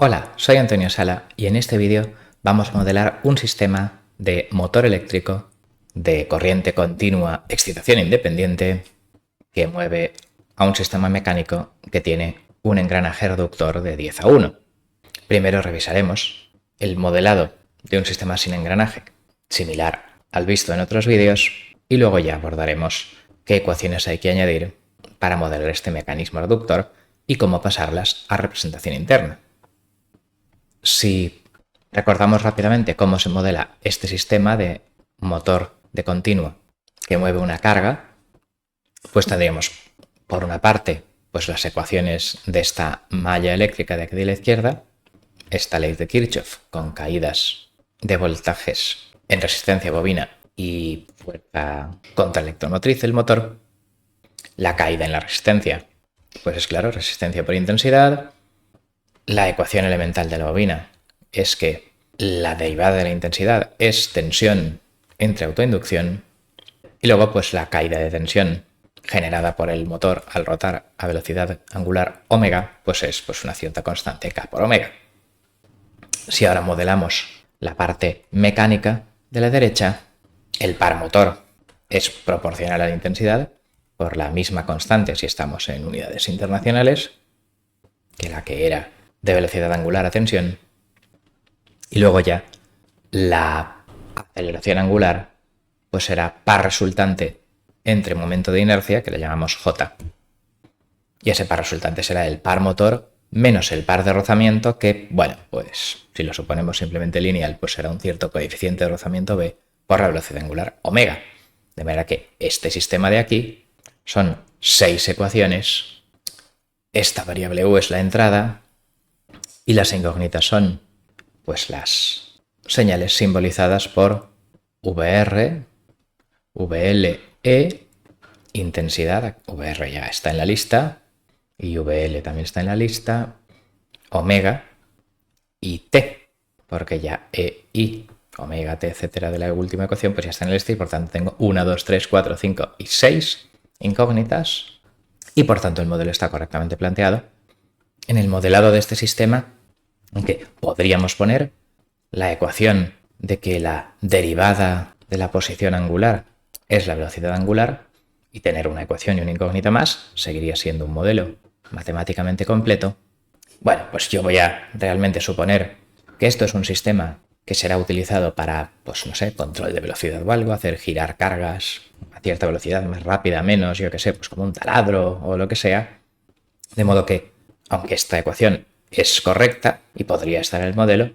Hola, soy Antonio Sala y en este vídeo vamos a modelar un sistema de motor eléctrico de corriente continua, excitación independiente, que mueve a un sistema mecánico que tiene un engranaje reductor de 10:1. Primero revisaremos el modelado de un sistema sin engranaje, similar al visto en otros vídeos, y luego ya abordaremos qué ecuaciones hay que añadir para modelar este mecanismo reductor y cómo pasarlas a representación interna. Si recordamos rápidamente cómo se modela este sistema de motor de continuo que mueve una carga, pues tendríamos por una parte pues las ecuaciones de esta malla eléctrica de aquí de la izquierda, esta ley de Kirchhoff con caídas de voltajes en resistencia bobina y fuerza contraelectromotriz del motor, la caída en la resistencia, pues es claro, resistencia por intensidad. La ecuación elemental de la bobina es que la derivada de la intensidad es tensión entre autoinducción y luego pues la caída de tensión generada por el motor al rotar a velocidad angular omega pues es pues una cierta constante K por omega. Si ahora modelamos la parte mecánica de la derecha, el par motor es proporcional a la intensidad por la misma constante si estamos en unidades internacionales que la que era de velocidad angular a tensión, y luego ya la aceleración angular pues será par resultante entre momento de inercia, que le llamamos J, y ese par resultante será el par motor menos el par de rozamiento, que, bueno, pues si lo suponemos simplemente lineal, pues será un cierto coeficiente de rozamiento B por la velocidad angular omega. De manera que este sistema de aquí son 6 ecuaciones, esta variable U es la entrada, y las incógnitas son pues las señales simbolizadas por VR, VLE, intensidad, VR ya está en la lista, y VL también está en la lista, omega y T, porque ya E, I, omega, T, etcétera, de la última ecuación, pues ya está en la lista y por tanto tengo 1, 2, 3, 4, 5 y 6 incógnitas y por tanto el modelo está correctamente planteado. En el modelado de este sistema, aunque podríamos poner la ecuación de que la derivada de la posición angular es la velocidad angular y tener una ecuación y una incógnita más, seguiría siendo un modelo matemáticamente completo. Bueno, pues yo voy a realmente suponer que esto es un sistema que será utilizado para, pues no sé, control de velocidad o algo, hacer girar cargas a cierta velocidad, más rápida, menos, yo que sé, pues como un taladro o lo que sea. De modo que, aunque esta ecuación es correcta y podría estar en el modelo,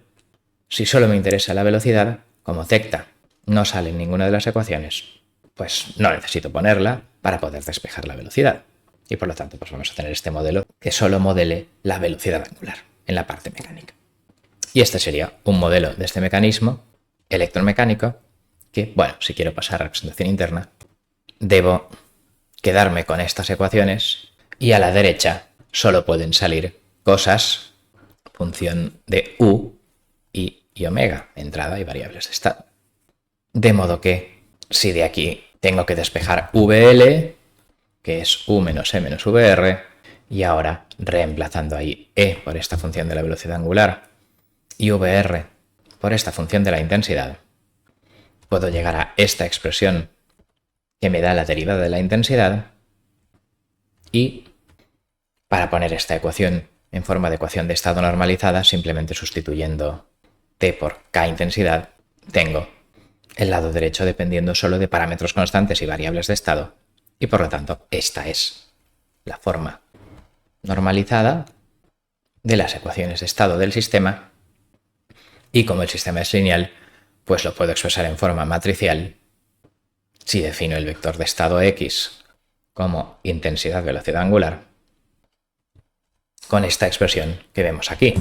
si solo me interesa la velocidad, como θ no sale en ninguna de las ecuaciones, pues no necesito ponerla para poder despejar la velocidad. Y por lo tanto, pues vamos a tener este modelo que solo modele la velocidad angular en la parte mecánica. Y este sería un modelo de este mecanismo electromecánico que, bueno, si quiero pasar a representación interna, debo quedarme con estas ecuaciones y a la derecha solo pueden salir cosas, función de U y omega, entrada y variables de estado. De modo que si de aquí tengo que despejar VL, que es U menos E menos VR, y ahora reemplazando ahí E por esta función de la velocidad angular y VR por esta función de la intensidad, puedo llegar a esta expresión que me da la derivada de la intensidad, y para poner esta ecuación en forma de ecuación de estado normalizada, simplemente sustituyendo T por K intensidad, tengo el lado derecho dependiendo solo de parámetros constantes y variables de estado, y por lo tanto esta es la forma normalizada de las ecuaciones de estado del sistema, y como el sistema es lineal, pues lo puedo expresar en forma matricial si defino el vector de estado X como intensidad velocidad angular con esta expresión que vemos aquí.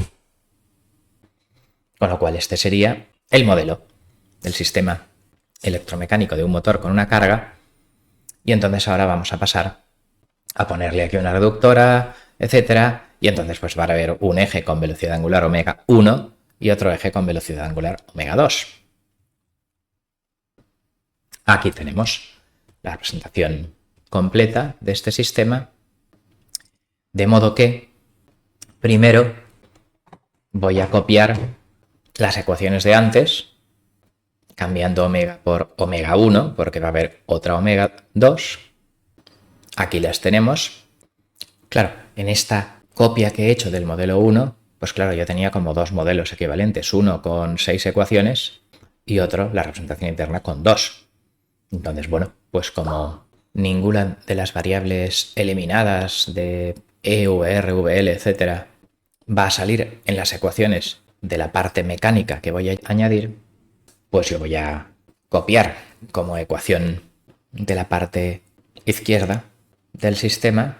Con lo cual este sería el modelo del sistema electromecánico de un motor con una carga, y entonces ahora vamos a pasar a ponerle aquí una reductora, etcétera, y entonces pues va a haber un eje con velocidad angular omega 1 y otro eje con velocidad angular omega 2. Aquí tenemos la representación completa de este sistema, de modo que primero voy a copiar las ecuaciones de antes, cambiando omega por omega 1, porque va a haber otra omega 2. Aquí las tenemos. Claro, en esta copia que he hecho del modelo 1, pues claro, yo tenía como dos modelos equivalentes, uno con 6 ecuaciones y otro, la representación interna, con 2. Entonces, bueno, pues como ninguna de las variables eliminadas de E, V, R, VL, etcétera, va a salir en las ecuaciones de la parte mecánica que voy a añadir, pues yo voy a copiar como ecuación de la parte izquierda del sistema,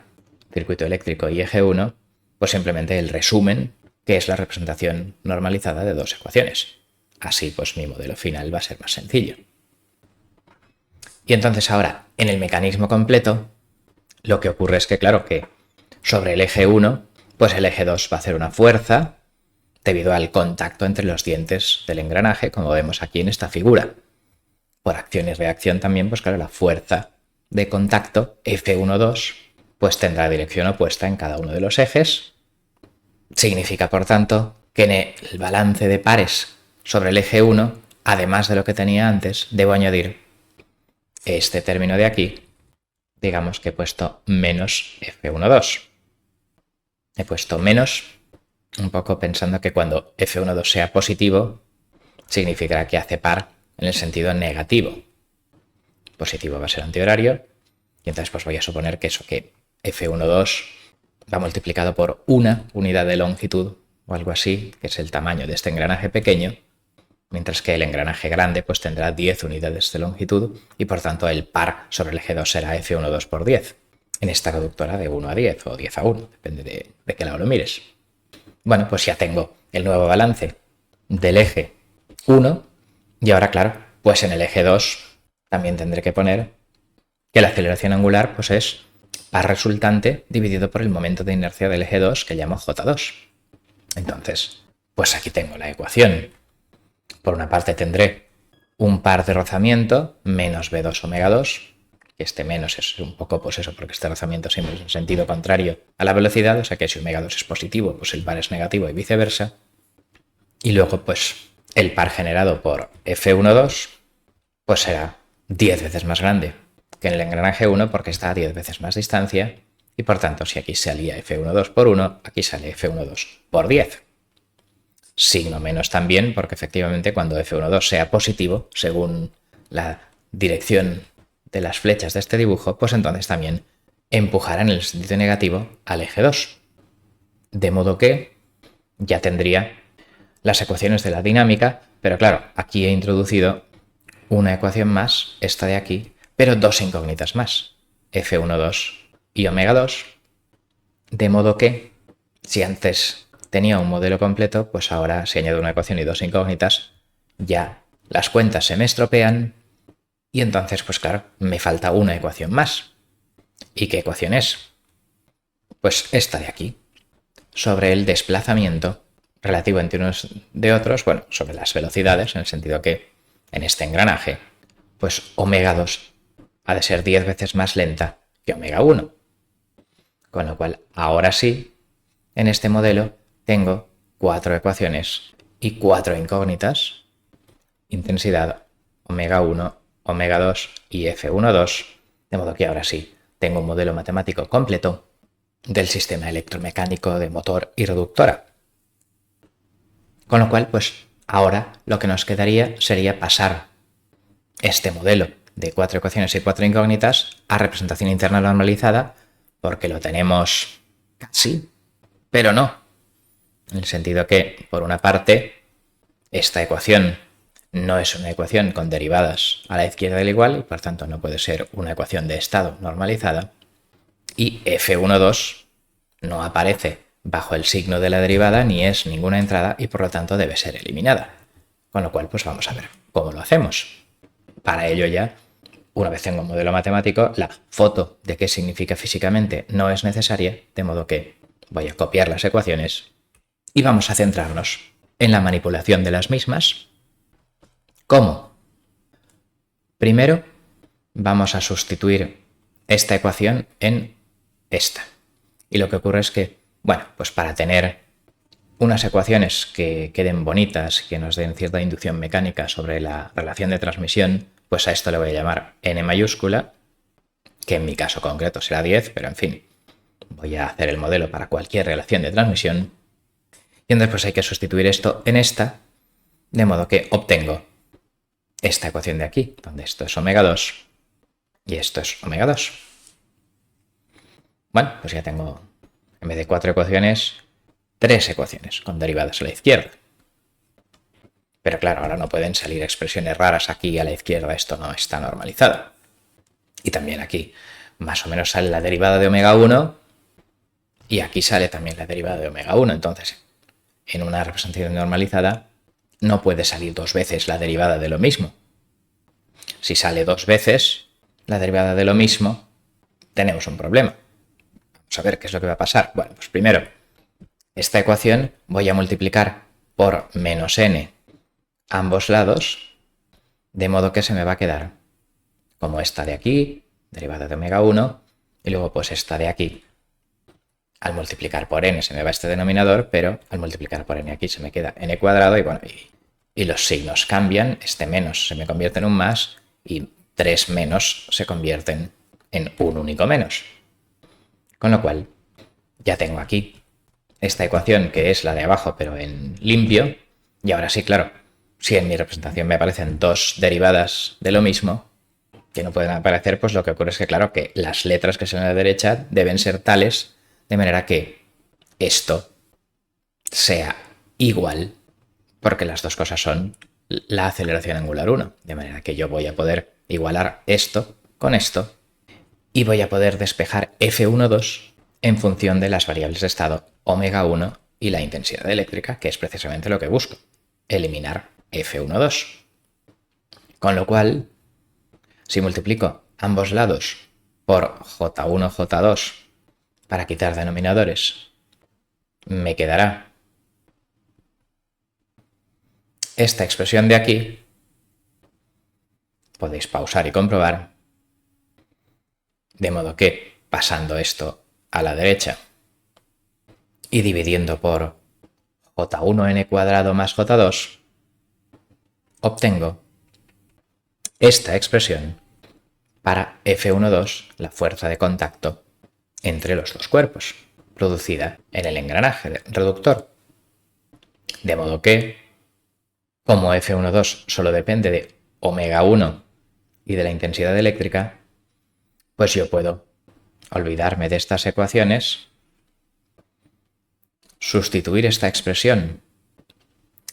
circuito eléctrico y eje 1, pues simplemente el resumen, que es la representación normalizada de dos ecuaciones. Así, pues mi modelo final va a ser más sencillo. Y entonces ahora, en el mecanismo completo, lo que ocurre es que, claro, que sobre el eje 1, pues el eje 2 va a hacer una fuerza debido al contacto entre los dientes del engranaje, como vemos aquí en esta figura. Por acción y reacción también, pues claro, la fuerza de contacto F1,2 pues tendrá dirección opuesta en cada uno de los ejes. Significa, por tanto, que en el balance de pares sobre el eje 1, además de lo que tenía antes, debo añadir este término de aquí, digamos que he puesto menos F1,2. He puesto menos un poco pensando que cuando F1,2 sea positivo, significará que hace par en el sentido negativo. Positivo va a ser antihorario, y entonces pues voy a suponer que eso, que F1,2 va multiplicado por una unidad de longitud o algo así, que es el tamaño de este engranaje pequeño, mientras que el engranaje grande pues tendrá 10 unidades de longitud y por tanto el par sobre el eje 2 será F1,2 por 10 en esta conductora de 1 a 10 o 10 a 1, depende de qué lado lo mires. Bueno, pues ya tengo el nuevo balance del eje 1 y ahora, claro, pues en el eje 2 también tendré que poner que la aceleración angular pues es par resultante dividido por el momento de inercia del eje 2 que llamo J2. Entonces, pues aquí tengo la ecuación. Por una parte tendré un par de rozamiento menos B2 omega 2, que este menos es un poco pues eso, porque este rozamiento siempre es en sentido contrario a la velocidad, o sea que si omega 2 es positivo, pues el par es negativo y viceversa. Y luego pues el par generado por F1,2 pues será 10 veces más grande que en el engranaje 1 porque está a 10 veces más distancia y por tanto si aquí salía F1,2 por 1, aquí sale F1,2 por 10. Signo menos también porque efectivamente cuando F1,2 sea positivo, según la dirección de las flechas de este dibujo, pues entonces también empujará en el sentido negativo al eje 2. De modo que ya tendría las ecuaciones de la dinámica, pero claro, aquí he introducido una ecuación más, esta de aquí, pero dos incógnitas más, F1,2 y omega 2, de modo que si antes tenía un modelo completo, pues ahora si añado una ecuación y dos incógnitas, ya las cuentas se me estropean y entonces, pues claro, me falta una ecuación más. ¿Y qué ecuación es? Pues esta de aquí, sobre el desplazamiento relativo entre unos de otros, bueno, sobre las velocidades, en el sentido que en este engranaje, pues omega 2 ha de ser 10 veces más lenta que omega 1. Con lo cual, ahora sí, en este modelo tengo 4 ecuaciones y 4 incógnitas, intensidad, omega 1, omega 2 y F1,2, de modo que ahora sí tengo un modelo matemático completo del sistema electromecánico de motor y reductora. Con lo cual, pues ahora lo que nos quedaría sería pasar este modelo de 4 ecuaciones y 4 incógnitas a representación interna normalizada, porque lo tenemos casi, pero no. En el sentido que, por una parte, esta ecuación no es una ecuación con derivadas a la izquierda del igual y por tanto no puede ser una ecuación de estado normalizada. Y F1,2 no aparece bajo el signo de la derivada ni es ninguna entrada y por lo tanto debe ser eliminada. Con lo cual, pues vamos a ver cómo lo hacemos. Para ello ya, una vez tengo un modelo matemático, la foto de qué significa físicamente no es necesaria, de modo que voy a copiar las ecuaciones y vamos a centrarnos en la manipulación de las mismas. ¿Cómo? Primero, vamos a sustituir esta ecuación en esta. Y lo que ocurre es que, bueno, pues para tener unas ecuaciones que queden bonitas, que nos den cierta inducción mecánica sobre la relación de transmisión, pues a esto le voy a llamar n mayúscula, que en mi caso concreto será 10, pero en fin, voy a hacer el modelo para cualquier relación de transmisión. Y entonces pues hay que sustituir esto en esta, de modo que obtengo esta ecuación de aquí, donde esto es omega 2 y esto es omega 2. Bueno, pues ya tengo, en vez de 4 ecuaciones, 3 ecuaciones con derivadas a la izquierda. Pero claro, ahora no pueden salir expresiones raras aquí a la izquierda, esto no está normalizado. Y también aquí más o menos sale la derivada de omega 1 y aquí sale también la derivada de omega 1. Entonces, en una representación normalizada no puede salir 2 veces la derivada de lo mismo. Si sale 2 veces la derivada de lo mismo, tenemos un problema. Vamos a ver qué es lo que va a pasar. Bueno, pues primero, esta ecuación voy a multiplicar por menos n ambos lados, de modo que se me va a quedar como esta de aquí, derivada de omega 1, y luego pues esta de aquí. Al multiplicar por n se me va este denominador, pero al multiplicar por n aquí se me queda n cuadrado y bueno, y los signos cambian, este menos se me convierte en un más y 3 menos se convierten en un único menos. Con lo cual, ya tengo aquí esta ecuación que es la de abajo pero en limpio, y ahora sí, claro, si en mi representación me aparecen 2 derivadas de lo mismo, que no pueden aparecer, pues lo que ocurre es que, claro, que las letras que son a la derecha deben ser tales de manera que esto sea igual, porque las dos cosas son la aceleración angular 1, de manera que yo voy a poder igualar esto con esto y voy a poder despejar F12 en función de las variables de estado omega 1 y la intensidad eléctrica, que es precisamente lo que busco, eliminar F12. Con lo cual, si multiplico ambos lados por J1, J2 para quitar denominadores, me quedará esta expresión de aquí. Podéis pausar y comprobar. De modo que, pasando esto a la derecha y dividiendo por J1n cuadrado más J2, obtengo esta expresión para F12, la fuerza de contacto entre los dos cuerpos, producida en el engranaje reductor. De modo que, como F12 solo depende de omega 1 y de la intensidad eléctrica, pues yo puedo olvidarme de estas ecuaciones, sustituir esta expresión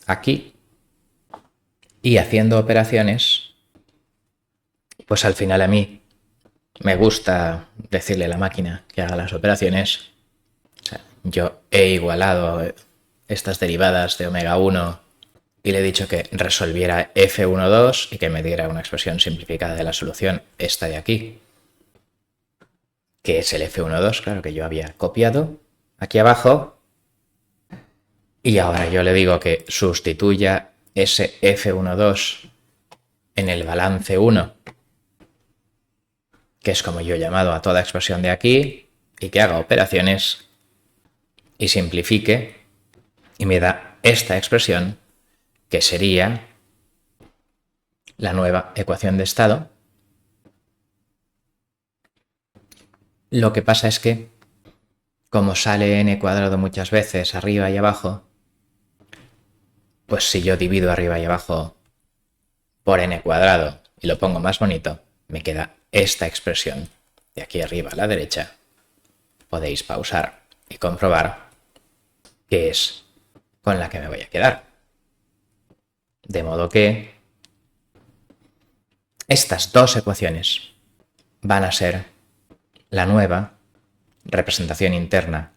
aquí y haciendo operaciones, pues al final a mí me gusta decirle a la máquina que haga las operaciones. O sea, yo he igualado estas derivadas de omega 1 y le he dicho que resolviera F12 y que me diera una expresión simplificada de la solución, esta de aquí, que es el F12, claro, que yo había copiado aquí abajo, y ahora yo le digo que sustituya ese F12 en el balance 1, que es como yo he llamado a toda expresión de aquí, y que haga operaciones y simplifique, y me da esta expresión, que sería la nueva ecuación de estado. Lo que pasa es que, como sale n cuadrado muchas veces arriba y abajo, pues si yo divido arriba y abajo por n cuadrado y lo pongo más bonito, me queda esta expresión de aquí arriba a la derecha. Podéis pausar y comprobar que es con la que me voy a quedar. De modo que estas dos ecuaciones van a ser la nueva representación interna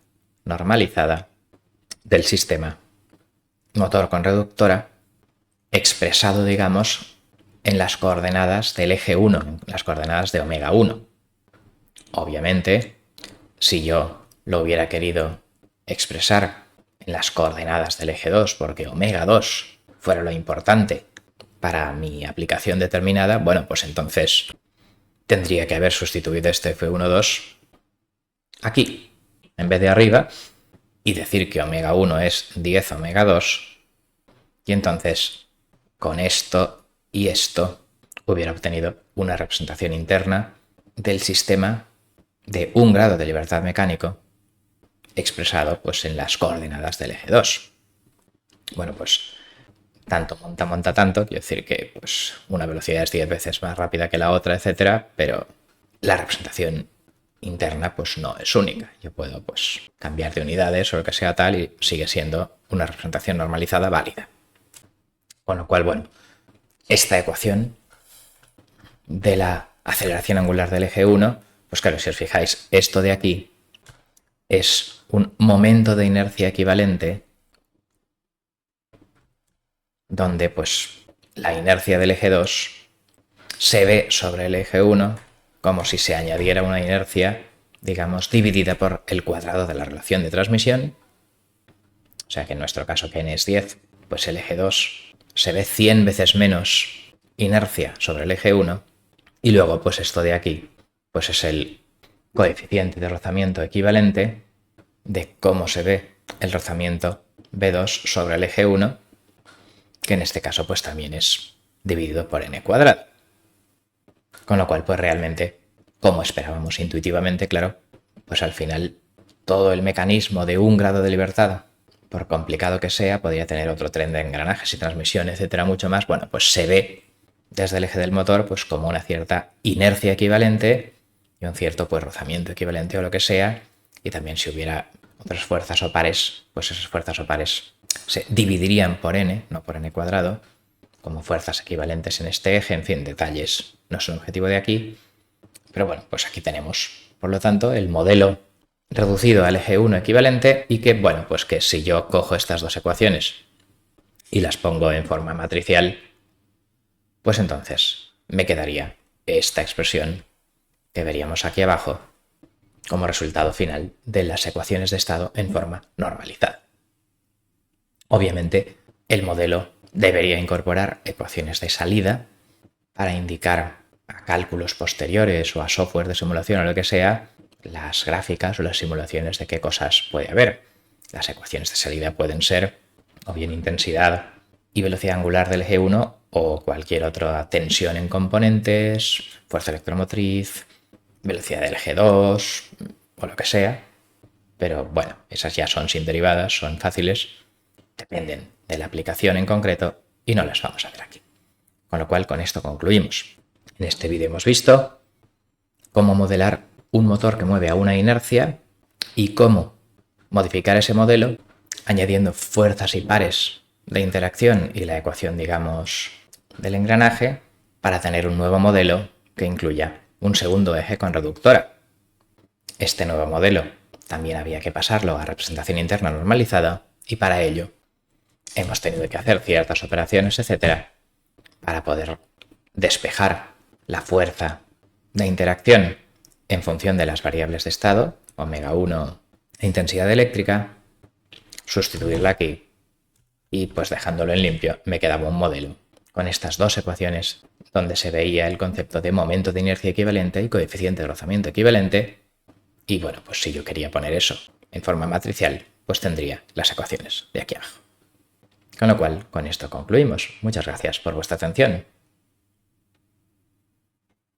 normalizada del sistema motor con reductora, expresado, digamos, en las coordenadas del eje 1, en las coordenadas de omega 1. Obviamente, si yo lo hubiera querido expresar en las coordenadas del eje 2, porque omega 2 fuera lo importante para mi aplicación determinada, bueno, pues entonces tendría que haber sustituido este F12 aquí, en vez de arriba, y decir que omega 1 es 10 omega 2, y entonces con esto y esto hubiera obtenido una representación interna del sistema de un grado de libertad mecánico expresado pues en las coordenadas del eje 2. Bueno, pues tanto monta tanto, quiero decir que pues una velocidad es 10 veces más rápida que la otra, etcétera, pero la representación interna pues no es única. Yo puedo pues cambiar de unidades o lo que sea tal y sigue siendo una representación normalizada válida. Con lo cual, bueno, esta ecuación de la aceleración angular del eje 1, pues claro, si os fijáis, esto de aquí es un momento de inercia equivalente donde pues la inercia del eje 2 se ve sobre el eje 1 como si se añadiera una inercia, digamos, dividida por el cuadrado de la relación de transmisión. O sea que en nuestro caso, que n es 10, pues el eje 2 se ve 100 veces menos inercia sobre el eje 1, y luego pues esto de aquí pues es el coeficiente de rozamiento equivalente de cómo se ve el rozamiento B2 sobre el eje 1, que en este caso pues también es dividido por n cuadrado. Con lo cual pues realmente, como esperábamos intuitivamente, claro, pues al final todo el mecanismo de un grado de libertad, por complicado que sea, podría tener otro tren de engranajes y transmisión, etcétera, mucho más. Bueno, pues se ve desde el eje del motor pues como una cierta inercia equivalente y un cierto pues rozamiento equivalente o lo que sea, y también si hubiera otras fuerzas o pares, pues esas fuerzas o pares se dividirían por n, no por n cuadrado, como fuerzas equivalentes en este eje. En fin, detalles no son objetivo de aquí, pero bueno, pues aquí tenemos, por lo tanto, el modelo reducido al eje 1 equivalente, y que, bueno, pues que si yo cojo estas dos ecuaciones y las pongo en forma matricial, pues entonces me quedaría esta expresión que veríamos aquí abajo como resultado final de las ecuaciones de estado en forma normalizada. Obviamente, el modelo debería incorporar ecuaciones de salida para indicar a cálculos posteriores o a software de simulación o lo que sea las gráficas o las simulaciones de qué cosas puede haber. Las ecuaciones de salida pueden ser o bien intensidad y velocidad angular del eje 1 o cualquier otra tensión en componentes, fuerza electromotriz, velocidad del eje 2 o lo que sea. Pero bueno, esas ya son sin derivadas, son fáciles, dependen de la aplicación en concreto y no las vamos a ver aquí. Con lo cual, con esto concluimos. En este vídeo hemos visto cómo modelar un motor que mueve a una inercia y cómo modificar ese modelo añadiendo fuerzas y pares de interacción y la ecuación, digamos, del engranaje para tener un nuevo modelo que incluya un segundo eje con reductora. Este nuevo modelo también había que pasarlo a representación interna normalizada, y para ello hemos tenido que hacer ciertas operaciones, etcétera, para poder despejar la fuerza de interacción en función de las variables de estado, omega 1 e intensidad eléctrica, sustituirla aquí y pues dejándolo en limpio me quedaba un modelo con estas dos ecuaciones donde se veía el concepto de momento de inercia equivalente y coeficiente de rozamiento equivalente. Y bueno, pues si yo quería poner eso en forma matricial, pues tendría las ecuaciones de aquí abajo. Con lo cual, con esto concluimos. Muchas gracias por vuestra atención.